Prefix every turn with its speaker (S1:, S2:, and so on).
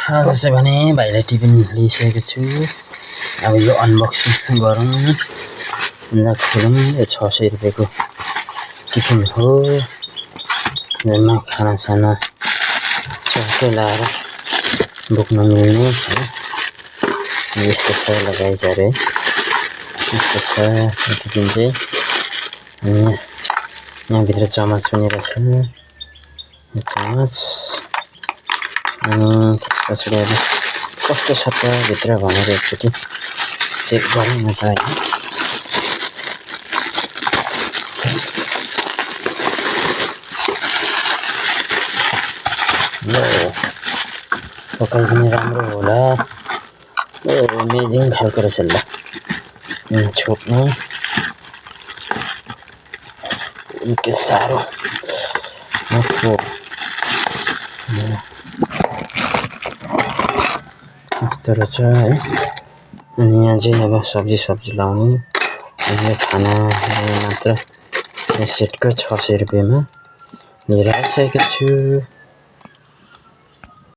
S1: आज चाहिँ भने भाइलाई टिफिन लिइसकेको छु। अब यो अनबक्सिङ गरौँ ल खोलौँ। यो 600 रुपैयाँको टिफिन हो जसमा खानासाना चट्टै लाएर बोक्न मिल्ने है। यस्तो छ लगाइज अरे यस्तो छ यो टिफिन चाहिँ। अनि यहाँभित्र चमच पनि रहेछ, चमच। अनि त्यसपछि अब कस्तो छ त भित्र भनेर एकचोटि चेक गरौँ न त हैन। पकाइदिने राम्रो होला। अमेजिङ खालको रहेछ ल छोप्नु निकै साह्रो यस्तो रहेछ है। अनि यहाँ चाहिँ अब सब्जी लाउने यो खाना मात्र सेटको 600 रुपैयाँमा लिएर आइसकेको छु।